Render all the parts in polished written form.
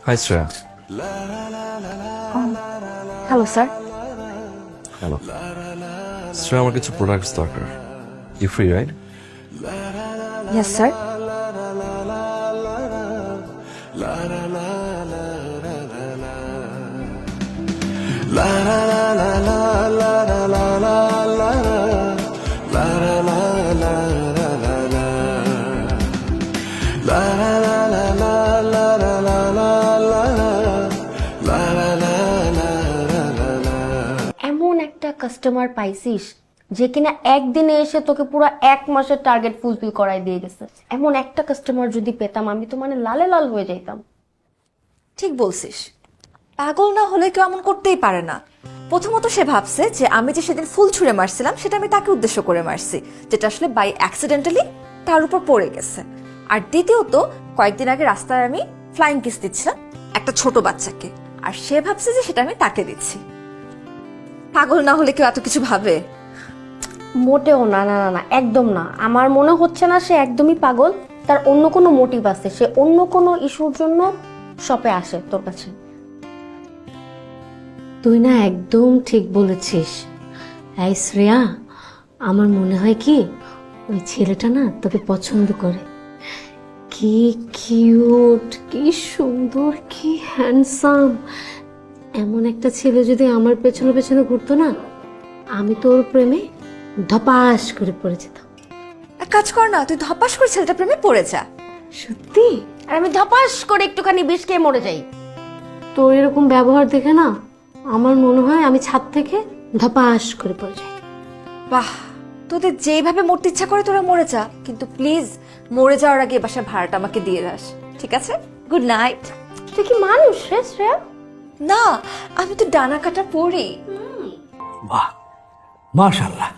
Hi, Shreya. Hello sir. Hello. Shreya, আমার কিছু products দরকার। You free, right? Yes sir. এমন একটা কাস্টমার পাইছিস যে কিনা একদিনে এসে তোকে পুরো 1 মাসের টার্গেট ফুলফিল করাই দিয়ে গেছে। এমন একটা কাস্টমার যদি পেতাম আমি তো মানে লালে লাল হয়ে যাইতাম। ঠিক বলছিস, পাগল না হলে কেউ এমন করতেই পারে না। প্রথমত সে ভাবছে যে আমি যে সেদিন ফুল ছুঁড়ে মারছিলাম সেটা আমি তাকে উদ্দেশ্য করে মারছি, যেটা আসলে বাই অ্যাক্সিডেন্টালি তার উপর পড়ে গেছে। আর দ্বিতীয়ত, কয়েকদিন আগে রাস্তায় আমি ফ্লাইং কিস দিচ্ছিলাম একটা ছোট বাচ্চাকে, আর সে ভাবছে যে সেটা আমি তাকে দিচ্ছি। পাগল না হলে কেউ এত কিছু ভাবে? মোটেও না, না না না, একদম না। আমার মনে হচ্ছে না সে একদমই পাগল। তার অন্য কোনো মোটিভ আছে, সে অন্য কোনো ইস্যুর জন্য শপে আসে তোর কাছে। তুই না একদম ঠিক বলেছিস। এই শ্রেয়া, আমার মনে হয় কি ওই ছেলেটা না তোকে পছন্দ করে। কি কিউট, কি সুন্দর, কি হ্যান্ডসাম। এমন একটা ছেলে যদি আমার পেছনে পেছনে ঘুরতো না, আমি তোর প্রেমে ধপাস করে পড়ে যেতাম। এক কাজ কর না, তুই ধপাস করে ছেলেটা প্রেমে পড়ে যা। সত্যি? আর আমি ধপাস করে একটুখানি বিষ খেয়ে মরে যাই। তোর এরকম ব্যবহার দেখে না আমার মনে হয় আমি ছাদ থেকে ধপাস করে পড়ে যাই। বাহ, তোদের যেইভাবে মরতে ইচ্ছা করে তোরা মরে যা, কিন্তু প্লিজ মরে যাওয়ার আগে এ বাসার ভাড়াটা আমাকে দিয়ে দাস, ঠিক আছে? Good night. তুই কি মানুষ রে শ্রেয়া? না, আমি তো ডানা কাটা পড়ি। বাহ, মাশাল্লাহ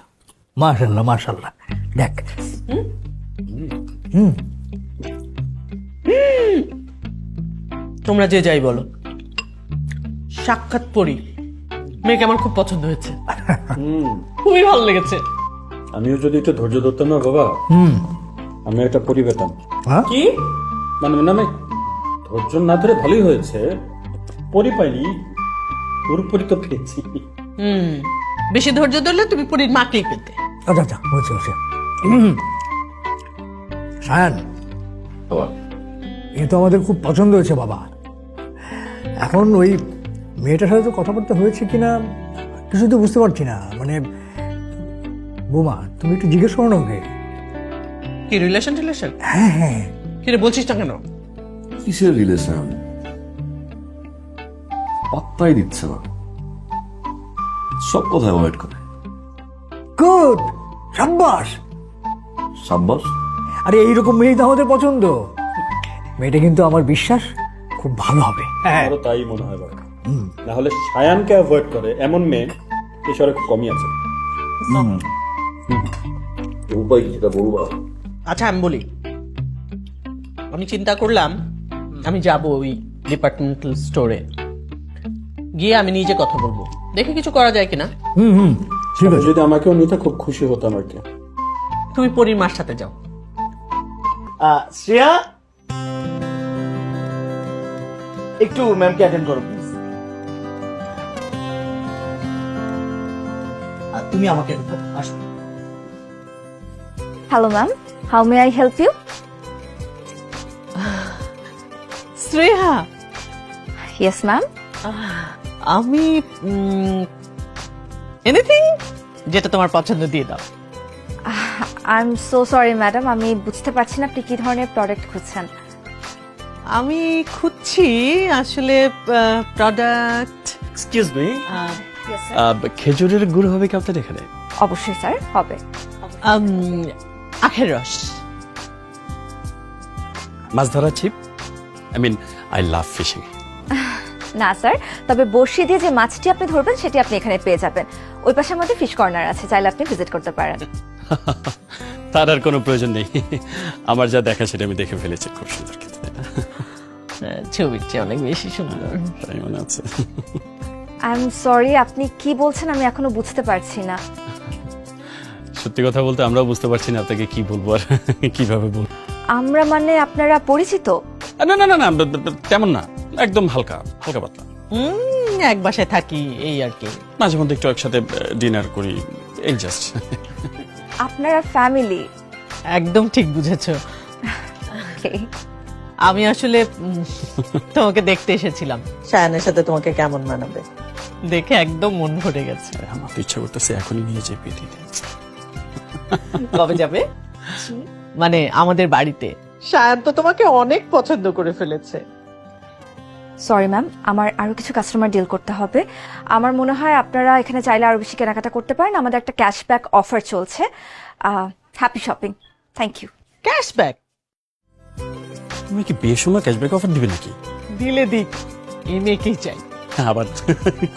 মাশাল্লাহ মাশাল্লাহ। দেখ তোমরা যে যাই বলো, সাক্ষাৎ পড়ি মেয়েকে আমার খুব পছন্দ হয়েছে, খুবই ভালো লেগেছে। আমিও যদি একটু ধৈর্য ধরতাম না বাবা, আমি একটা পরি পেতাম। কি মানে আমি ধৈর্য না ধরে ভালোই হয়েছে, পরি পাইনি, পুরোপুরি তো পেয়েছি। বেশি ধৈর্য ধরলে তুমি পরীর মাকেই পেতে। আচ্ছা আচ্ছা, হচ্ছে হচ্ছে। সায়ান, এ তো আমাদের খুব পছন্দ হয়েছে বাবা। এখন ওই মেয়েটার সাথে তো কথাবার্তা হয়েছে কিনা কিছু তো বুঝতে পারছি না। মানে বোমা, তুমি একটু জিজ্ঞেস করো না ওকে। কি রিলেশন? হ্যাঁ হ্যাঁ, কি রে, বলছিস না কেন? কিসের রিলেশন? পাত্তাই দিচ্ছে না, সব কথা অ্যাভয়েড করে। গুড, সাব্বাস। সাব্বাস। আরে এইরকম মেয়ে তো আমাদের পছন্দ। মেয়েটা কিন্তু আমার বিশ্বাস খুব ভালো হবে। হ্যাঁ, আমারও তাই মনে হয় বাবা। না হলে সায়ানকে অ্যাভয়েড করে এমন মেয়ে এই শহরে খুব কমই আছে। উপায় কি সেটা বলবো? আচ্ছা আমি বলি, আমি চিন্তা করলাম আমি যাব ওই ডিপার্টমেন্টাল স্টোরে গিয়ে আমি নিজে কথা বলবো, দেখে কিছু করা যায় কিনা। ঠিক আছে। যদি আমাকেও নিতে খুব খুশি হতাম আর কি। তুমি পরীর মার সাথে যাও। শ্রেয়া, একটু ম্যামকে অ্যাটেন্ড করো প্লিজ। তুমি আমাকে আসো। Hello ma'am, how may I help you? Shreya, yes ma'am. আমি এনিথিং যেটা তোমার পছন্দ দিয়ে দাও। I am so sorry madam, আমি বুঝতে পারছি না আপনি কি ধরনের প্রোডাক্ট খুঁজছেন। আমি খুঁজছি আসলে product. Excuse me, yes sir. খেজুরের গুড় হবে কি আপনার এখানে? অবশ্যই স্যার, হবে। আখের রস। মাছ ধরা ছিপ? I mean, I love fishing. না স্যার, তবে বড়শি দিয়ে যে মাছটি আপনি ধরবেন সেটি আপনি এখানে পেয়ে যাবেন। ওই পাশের মধ্যে ফিশ কর্নার আছে, চাইলে আপনি ভিজিট করতে পারেন। তার আর কোনো প্রয়োজন নেই, আমার যা দেখা সেটা আমি দেখে ফেলেছি। খুব সুন্দর কিন্তু, তাই না? ছবির চেয়ে অনেক বেশি সুন্দর। তাই মনে আছে। আই এম সরি, আপনি কি বলছেন আমি এখনো বুঝতে পারছি না। সত্যি কথা বলতে আমরাও বুঝতে পারছি না আপনাকে কি বলবো আর কিভাবে বলবো। আমরা মানে আপনারা পরিচিত? না না না না, তেমন না। একদম হালকা হালকা পাতলা। এক বাসায় থাকি এই আর কি। মাঝে মধ্যে একটু একসাথে ডিনার করি, এই জাস্ট। আপনারা ফ্যামিলি। একদম ঠিক বুঝেছো। আমি আসলে তোমাকে দেখতে এসেছিলাম, শায়ানের সাথে তোমাকে কেমন মানাবে দেখে একদম মন ভরে গেছে। আমার তো ইচ্ছা করতেছে এখনই নিয়ে যেয়ে বিয়ে দিতে। কবে যাবে? মানে আমাদের বাড়িতে। শায়ান তো তোমাকে অনেক পছন্দ করে ফেলেছে। সরি ম্যাম, আমার আরো কিছু কাস্টমার ডিল করতে হবে। আমার মনে হয় আপনারা এখানে চাইলে আরো বেশি কেনাকাটা করতে পারেন। আমাদের একটা ক্যাশব্যাক অফার চলছে। Happy shopping. Thank you. Cashback? তুমি কি বিয়ের সময় ক্যাশব্যাক অফার দিবে নাকি? দিলে দিক, এই মেয়েকেই চাই। আবার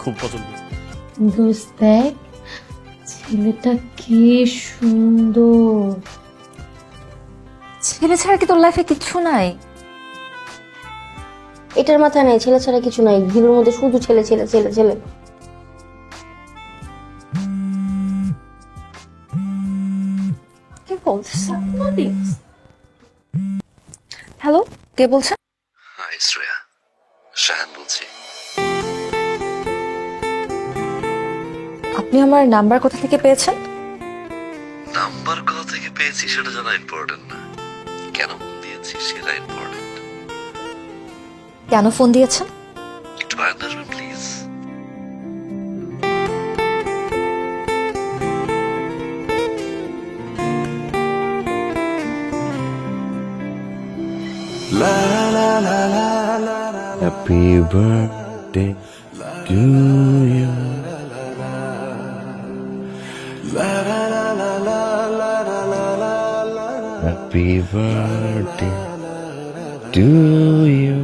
খুব পছন্দ। দোস্ত দেখ, ছেলেটা কি সুন্দর। ছেলে ছাড়া কি তোর লাইফে কিচ্ছু নাই? এটার মাথায় নেই ছেলে ছাড়া কিছু নাই, ঘিলুর মধ্যে শুধু ছেলে ছেলে ছেলে ছেলে। কি বলছিস? হ্যালো, কে বলছেন? হাই শ্রেয়া, শাহান বলছি। আপনি আমার নাম্বার কোথা থেকে পেয়েছেন? নাম্বার কোথা থেকে পেয়েছি সেটা জানা ইম্পর্টেন্ট না, কেন ফোন দিয়েছি সেটা ইম্পর্টেন্ট। কেন ফোন দিয়েছেন? একটু বারান্দা আসবেন please? Happy birthday to you. Happy birthday to you.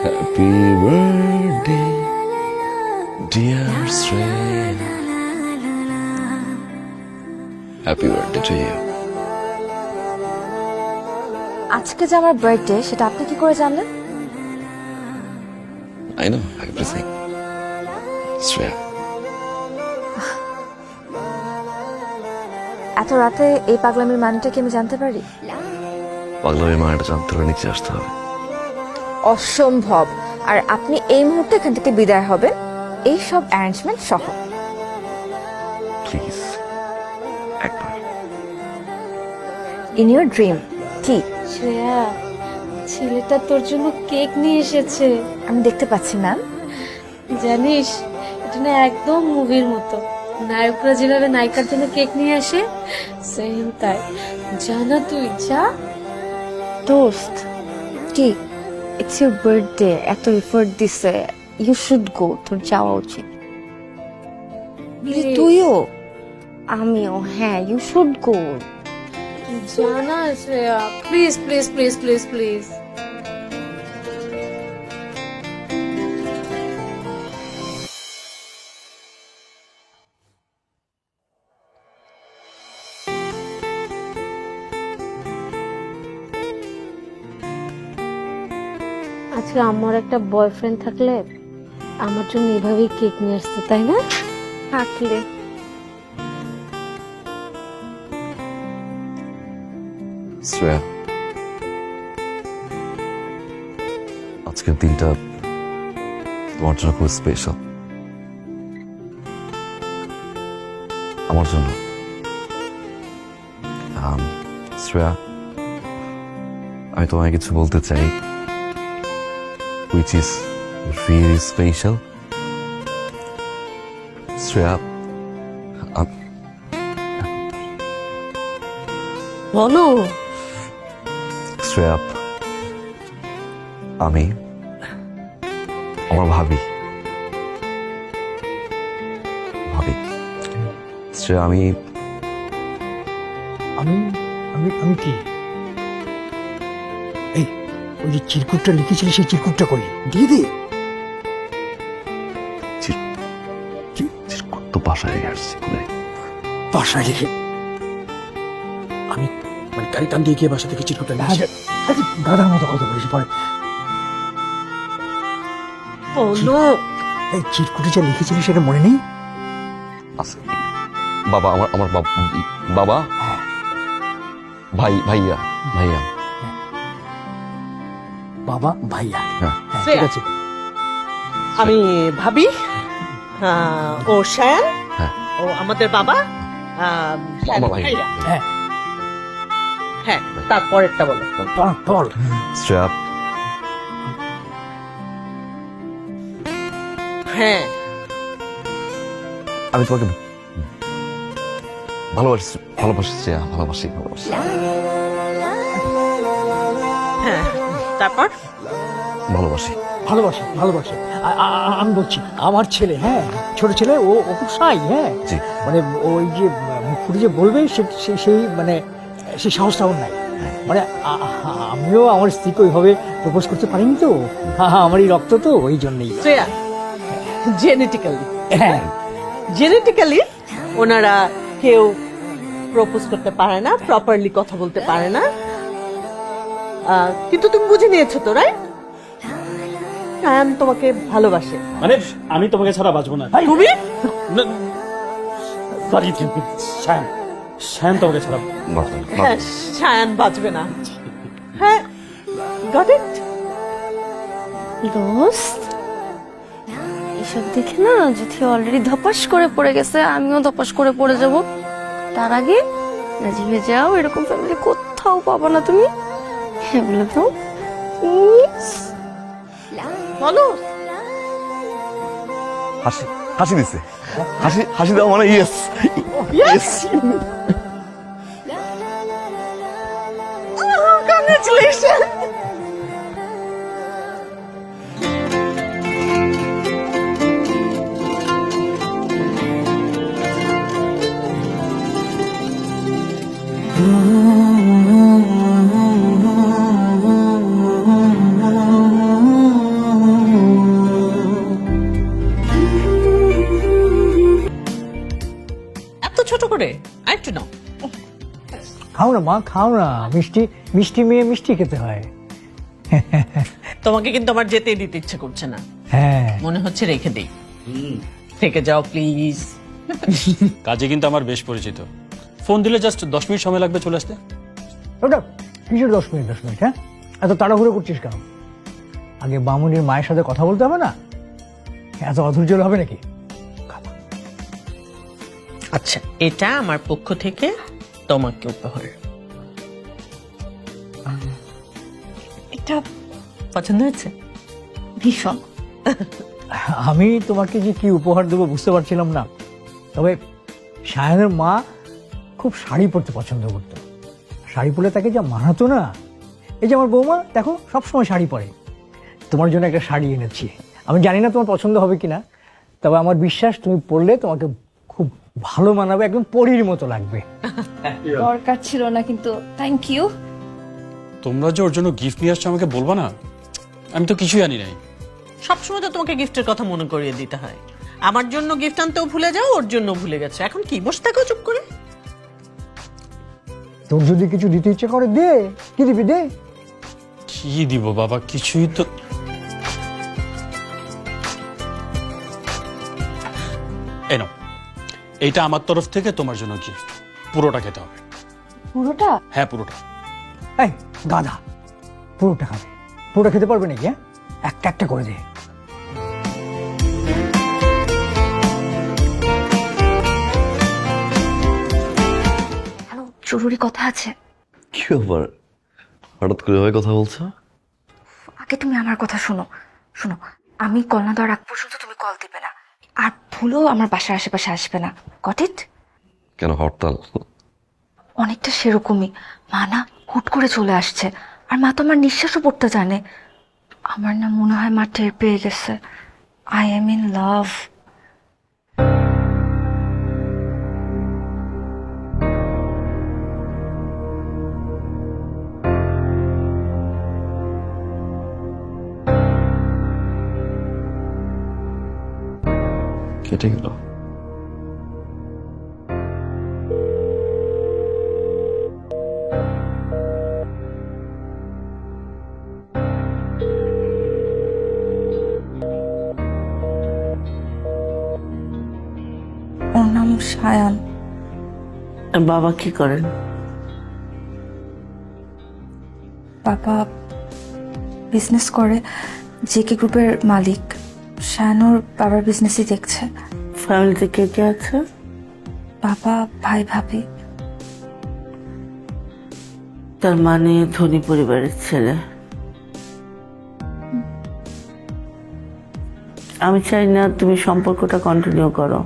Happy birthday, dear Shrey. Happy birthday to you. আজকে যে আমার বার্থডে সেটা আপনি কি করে জানলেন? I know everything. Shrey. এত রাতে এই পাগলামির মানেটা কি আমি জানতে পারি? পাগলামির মানেটা জানতে হলে নিচে আসতে হবে। অসম্ভব। আর আপনি এই মুহূর্তে এখান থেকে বিদায় হবেন এই সব অ্যারেঞ্জমেন্ট সহ। প্লিজ একবার। In your dream. কি? শ্রেয়া, ছেলেটা তোর জন্য কেক নিয়ে এসেছে। আমি দেখতে পাচ্ছি ম্যাম। জানিস, এটা না একদম মুভির মতো। নায়করা যেভাবে নায়িকার জন্য কেক নিয়ে আসে, সেম তাই। জানা তুই যা। দোস্ত কি, ইটস ইউর বার্থডে, এত এফোর্ট দিছে, ইউ শুড গো, তোর যাওয়া উচিত। তুইও? আমিও, হ্যাঁ, ইউ শুড গো। জানা Shreya, please please please please please. আজকে আমার একটা বয়ফ্রেন্ড থাকলে আমার জন্য এভাবেই কেক নিয়ে আসতো, তাই না? থাকলে শ্রেয়া, আজকের দিনটা তোমার জন্য খুব স্পেশাল। আমার জন্য। শ্রেয়া, আমি তোমায় কিছু বলতে চাই, which is really special. Shreya, বলো। শ্রেয়া, আমি আমার ভাবি শ্রেয়া, আমি আমি আমি আমি কি? এই, ওই যে চিরকুটটা লিখেছিলি সেই চিরকুটটা কই? দিয়ে দে। তো বাসায় আসছি, বাসায় লিখে আমি মানে গাড়ি টান দিয়ে গিয়ে বাসা থেকে চিরকুটটা নিয়ে আসি। গাধার মতো কথা বলিস পরে। বলো। এই চিরকুটে যা লিখেছিলি সেটা মনে নেই? বাবা, আমার বাবা, ভাইয়া বাবা, ভাইয়া। হ্যাঁ, ঠিক শ্রেয়া। আছে। আমি ভাবি, ও শায়ান, হ্যাঁ। ও আমাদের বাবা, আমার ভাই। ভাইরা। হ্যাঁ, হ্যাঁ, তারপরেরটা বলো। বল। শ্রেয়া, হ্যাঁ, আমি তোমাকে ভালোবাসি, ভালোবাসি শ্রেয়া, ভালোবাসি, ভালোবাসি। হ্যাঁ, তারপর ভালোবাসি। ভালোবাসে, ভালোবাসে। আমি বলছি আমার ছেলে, হ্যাঁ, ছোট ছেলে, ও ও খুব সাই, হ্যাঁ, জি। মানে ওই যে মুখ ফুটে যে বলবে সেই মানে সেই সাহসটা ওর নাই। মানে আমিও আমার স্ত্রীকে ওইভাবে প্রপোজ করতে পারিনি তো, আমার এই রক্ত তো, ওই জন্যই। শ্রেয়া, জেনেটিক্যালি হ্যাঁ, জেনেটিক্যালি ওনারা কেউ প্রপোজ করতে পারে না, প্রপারলি কথা বলতে পারে না, কিন্তু তুমি বুঝে নিয়েছো তো, রাইট? শায়ান তোমাকে ভালোবাসে। মানে আমি তোমাকে ছাড়া বাঁচবো না। তুমি সরি, শায়ান, শায়ান তোমাকে ছাড়া। হ্যাঁ, শায়ান বাঁচবে না। হ্যাঁ, গট ইট। দোস্ত, এসব দেখে না যদি অলরেডি ধপাস করে পড়ে গেছে, আমিও ধপাস করে পড়ে যাব। তার আগে রাজি হয়ে যাও, এরকম ফ্যামিলি কোথাও পাবো না তুমি। হ্যাঁ বলে তো বলো। হাসি, হাসি দিছে, হাসি, হাসি দাও মানে ইয়েস, ইয়েস। কংগ্রেচুলেশন। এত ছোট করে আরেকটু নাও। খাও না মা, খাও না, মিষ্টি মিষ্টি মেয়ে মিষ্টি খেতে হয়। তোমাকে কিন্তু আমার যেতে দিতে ইচ্ছে করছে না, হ্যাঁ, মনে হচ্ছে রেখে দেই। থেকে যাও প্লিজ। কাজে কিন্তু আমার বেশ পরিচিত, ফোন দিলে জাস্ট 10 মিনিট সময় লাগবে চলে আসতে। ওটা কিসের 10 মিনিট, 10 মিনিট, হ্যাঁ, এত তাড়াহুড়ো করছিস কেন? আগে বামুনির মায়ের সাথে কথা বলতে হবে না? এত অধৈর্য হবে নাকি? আচ্ছা, এটা আমার পক্ষ থেকে তোমাকে উপহার। এটা পছন্দ হয়েছে? ভীষণ। আমি তোমাকে যে কি উপহার দেবো বুঝতে পারছিলাম না, তবে সায়নের মা খুব শাড়ি পরতে পছন্দ করতো। শাড়ি পরলে তাকে যা মানাতো না। এই যে আমার বৌমা দেখো, সবসময় শাড়ি পরে। তোমার জন্য একটা শাড়ি এনেছি। আমি জানি না তোমার পছন্দ হবে কিনা, তবে আমার বিশ্বাস তুমি পরলে তোমাকে খুব ভালো মানাবে, একদম পরীর মতো লাগবে। দরকার ছিল না, কিন্তু থ্যাংক ইউ। তোমরা যে ওর জন্য গিফট নিয়ে আসছো আমাকে বলবা না? আমি তো কিছুই আনি নাই। সবসময় তো তোমাকে গিফটের কথা মনে করিয়ে দিতে হয়। আমার জন্য গিফট আনতেও ভুলে যাও, ওর জন্য ভুলে গেছো। এখন কি বসে থাকো চুপ করে? তোর যদি কিছু দিতে ইচ্ছে করে দে, কি দিবি দে। কি দিব বাবা, কিছুই তো। এই নাও, এইটা আমার তরফ থেকে তোমার জন্য গিফট। পুরোটা খেতে হবে। পুরোটা? হ্যাঁ, পুরোটা। এই গাধা, পুরোটা খাবে? পুরোটা খেতে পারবে নাকি? হ্যাঁ, একটা একটা করে দে। হ্যালো, জরুরি কথা আছে। কি ব্যাপার, হঠাৎ করে এভাবে কথা বলছো? আগে তুমি আমার কথা শোনো। শোনো, আমি কল না দেওয়ার আগ পর্যন্ত তুমি কল দিবে না, আর ভুলেও আমার বাসার আশেপাশে আসবে না। Got it? কেন হরতাল? অনেকটা সেরকমই। মা না হুট করে চলে আসছে, আর মা তো আমার নিঃশ্বাসও পড়তে জানে। আমার না মনে হয় মা টের পেয়ে গেছে আই এম ইন লাভ। কেটে গেল। ওর নাম সায়ান। বাবা কি করেন? বাবা বিজনেস করে, জেকে গ্রুপের মালিক। শায়ানুর বাবার বিজনেসই দেখছে। ফ্যামিলিতে কে কে আছে? বাবা, ভাই, ভাবি। তার মানে ধনী পরিবারের ছেলে। আমি চাই না তুমি সম্পর্কটা কন্টিনিউ করো।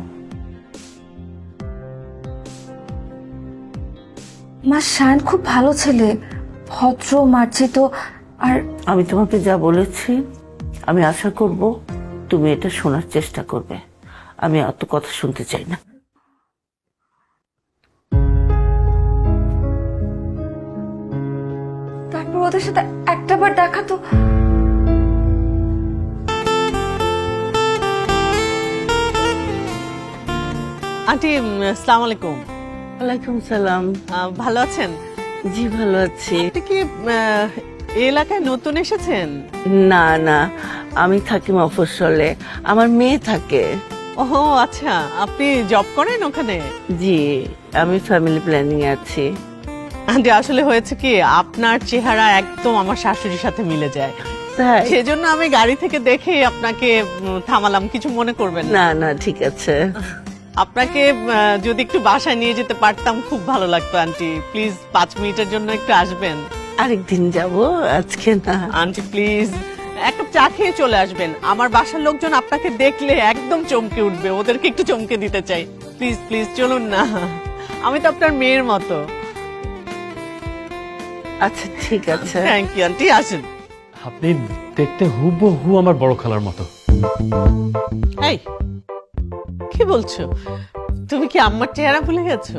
মা, শায়ান খুব ভালো ছেলে, ভদ্র, মার্জিত। আর আমি তোমাকে যা বলেছি, আমি আশা করব তুমি এটা শোনার চেষ্টা করবে। আমি অত কথা শুনতে চাই না। তারপর ওদের সাথে একটাবার দেখা তো। আন্টি, আসসালামু আলাইকুম। ওয়ালাইকুম সালাম। ভালো আছেন? জি ভালো আছি। আপনি কি এই এলাকায় নতুন এসেছেন? না না, আমি থাকি মফস্বলে, আমার মেয়ে থাকে। ও আচ্ছা, আপনি জব করেন ওখানে? জি, আমি ফ্যামিলি প্ল্যানিং এ আছি। আন্টি, আসলে হয়েছে কি, আপনার চেহারা একদম আমার শাশুড়ির সাথে মিলে যায়, তাই? সেজন্য আমি গাড়ি থেকে দেখে আপনাকে থামালাম, কিছু মনে করবেন না। না না, ঠিক আছে। আপনাকে যদি একটু বাসায় নিয়ে যেতে পারতাম খুব ভালো লাগতো আন্টি। প্লিজ 5 মিনিটের জন্য একটু আসবেন। আরেকদিন যাব, আজকে না। আন্টি প্লিজ এক কাপ চা খেয়ে চলে আসবেন। আমার বাসার লোকজন আপনাকে দেখলে একদম চমকে উঠবে, ওদেরকে একটু চমকে দিতে চাই। প্লিজ প্লিজ চলুন না, আমি তো আপনার মেয়ের মতো। আচ্ছা ঠিক আছে। থ্যাংক ইউ আন্টি, আসুন। আপনি দেখতে হুবহু আমার বড় খালার মতো। এই কি বলছো? তুমি কি আম্মার চেহারা ভুলে গেছো?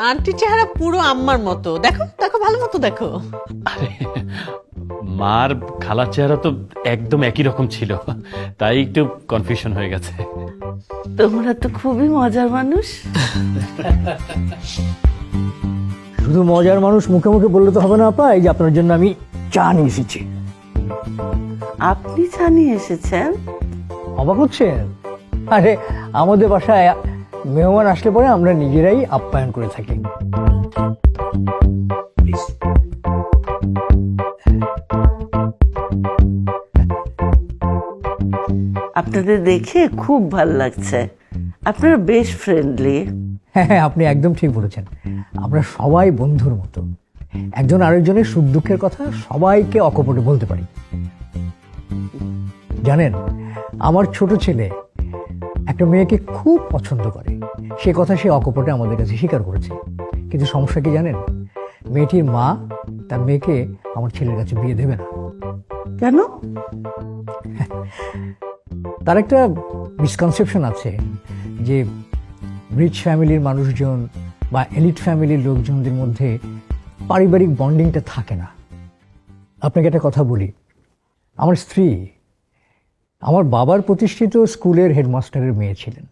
আন্টির চেহারা পুরো আম্মার মতো। দেখো দেখো, ভালো মতো দেখো। আরে, মার খালার চেহারা তো একদম একই রকম ছিল, তাই একটু কনফিউশন হয়ে গেছে। তোমরা তো খুবই মজার মানুষ। শুধু মজার মানুষ মুখে মুখে বললে তো হবে না আপা, এই যে আপনার জন্য আমি চা নিয়ে এসেছি। আপনি জানিয়ে এসেছেন? অবাক হচ্ছেন? আরে আমাদের বাসায় মেহমান আসলে পরে আমরা নিজেরাই আপ্যায়ন করে থাকি। আপনাদের দেখে খুব ভালো লাগছে, আপনারা বেশ ফ্রেন্ডলি। হ্যাঁ, আপনি একদম ঠিক বলেছেন। আমরা সবাই বন্ধুর মতো, একজন আরেকজনের সুখ দুঃখের কথা সবাইকে অকপটে বলতে পারি। জানেন, আমার ছোট ছেলে একটা মেয়েকে খুব পছন্দ করে, সে কথা সে অকপটে আমাদের কাছে স্বীকার করেছে। কিন্তু সমস্যা কি জানেন, মেয়েটির মা তার মেয়েকে আমার ছেলের কাছে বিয়ে দেবে না। কেন? তার একটা মিসকনসেপশন আছে যে রিচ ফ্যামিলির মানুষজন বা এলিট ফ্যামিলির লোকজনদের মধ্যে পারিবারিক বন্ডিংটা থাকে না। আপনাকে একটা কথা বলি, আমার স্ত্রী আমার বাবার প্রতিষ্ঠিত স্কুলের হেডমাস্টারের মেয়ে ছিলেন।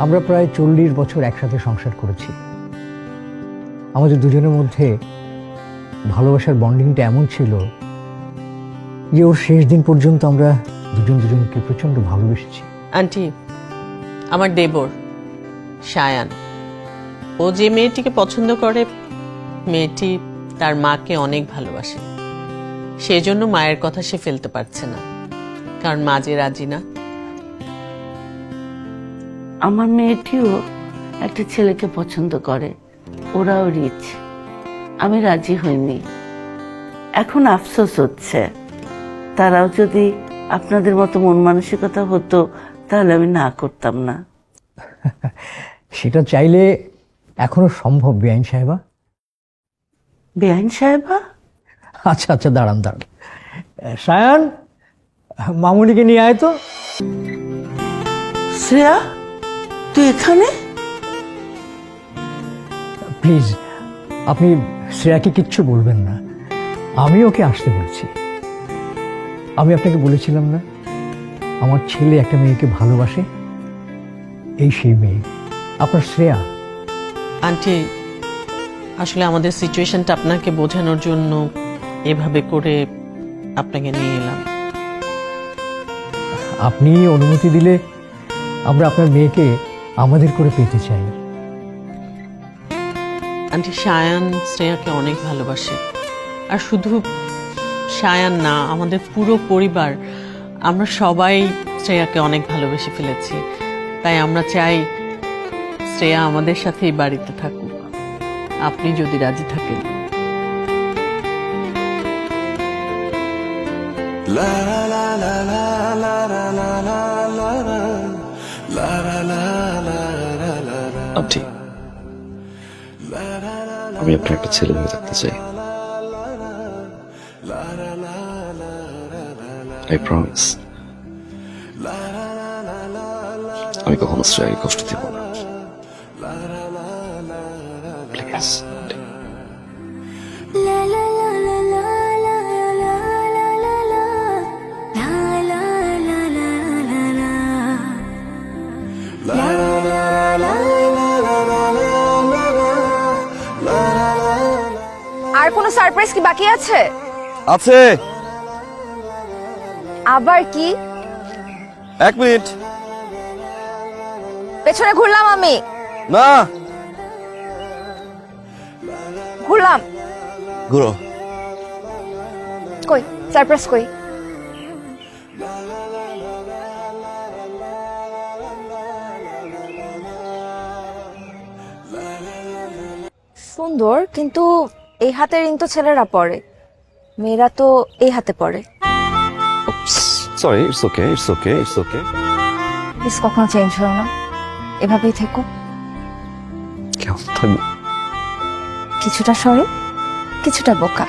আমরা প্রায় 40 বছর একসাথে সংসার করেছি। আমাদের দুজনের মধ্যে ভালোবাসার বন্ডিংটা এমন ছিল যে ওর শেষ দিন পর্যন্ত আমরা দুজনকে প্রচন্ড ভালোবেসেছি। আন্টি, আমার দেবর শায়ান, ও যে মেয়েটিকে পছন্দ করে, মেয়েটি তার মাকে অনেক ভালোবাসে। সেজন্য মায়ের কথা সে ফেলতে পারছে না, কারণ মা যে রাজি না। আমার মেয়েটিও একটা ছেলেকে পছন্দ করে, ওরাও রিচ। আমি রাজি হইনি। এখন আফসোস হচ্ছে, তারাও যদি আপনাদের মতো মন মানসিকতা হতো তাহলে আমি না করতাম না। সেটা চাইলে এখনো সম্ভব বেআইন সাহেবা। বেআইন সাহেবা? আচ্ছা আচ্ছা, দাঁড়ান। সায়ান, মামুনিকে নিয়ে আয় তো। শ্রেয়া, তুই এখানে? প্লিজ, আপনি শ্রেয়াকে কিচ্ছু বলবেন না, আমি ওকে আসতে বলছি। আমি আপনাকে বলেছিলাম না আমার ছেলে একটা মেয়েকে ভালোবাসে, এই সেই মেয়ে আপনার শ্রেয়া। আন্টি, আসলে আমাদের সিচুয়েশনটা আপনাকে বোঝানোর জন্য এভাবে করে আপনাকে নিয়ে এলাম। আপনি অনুমতি দিলে আমরা আপনার মেয়েকে আমাদের করে পেতে চাই। আন্টি, শায়ান শ্রেয়াকে অনেক ভালোবাসে, আর শুধু সায়ান না, আমাদের পুরো পরিবার, আমরা সবাই শ্রেয়াকে অনেক ভালোবেসে ফেলেছি। তাই আমরা চাই শ্রেয়া আমাদের সাথেই বাড়িতে থাকুক, আপনি যদি রাজি থাকেন। আন্টি, আমি আপনার একটা ছেলে হয়ে থাকতে চাই। আই প্রমিস আমি কখনো শ্রেয়াকে কষ্ট দেব না। প্লিজ। আর কোনো সারপ্রাইজ কি বাকি আছে? আছে। আবার কি? 1 মিনিট। পেছনে ঘুরলাম আমি। না, ঘুরলাম। ঘুরো। কই সারপ্রাইজ কই? সুন্দর, কিন্তু এই হাতের রিং তো ছেলেরা পরে, মেয়েরা তো এই হাতে পরে। Sorry, it's okay, it's okay, it's okay. Please কখনো চেঞ্জ হও না, এভাবেই থেকো। কেমন থাকবো? কিছুটা সরল, কিছুটা বোকা।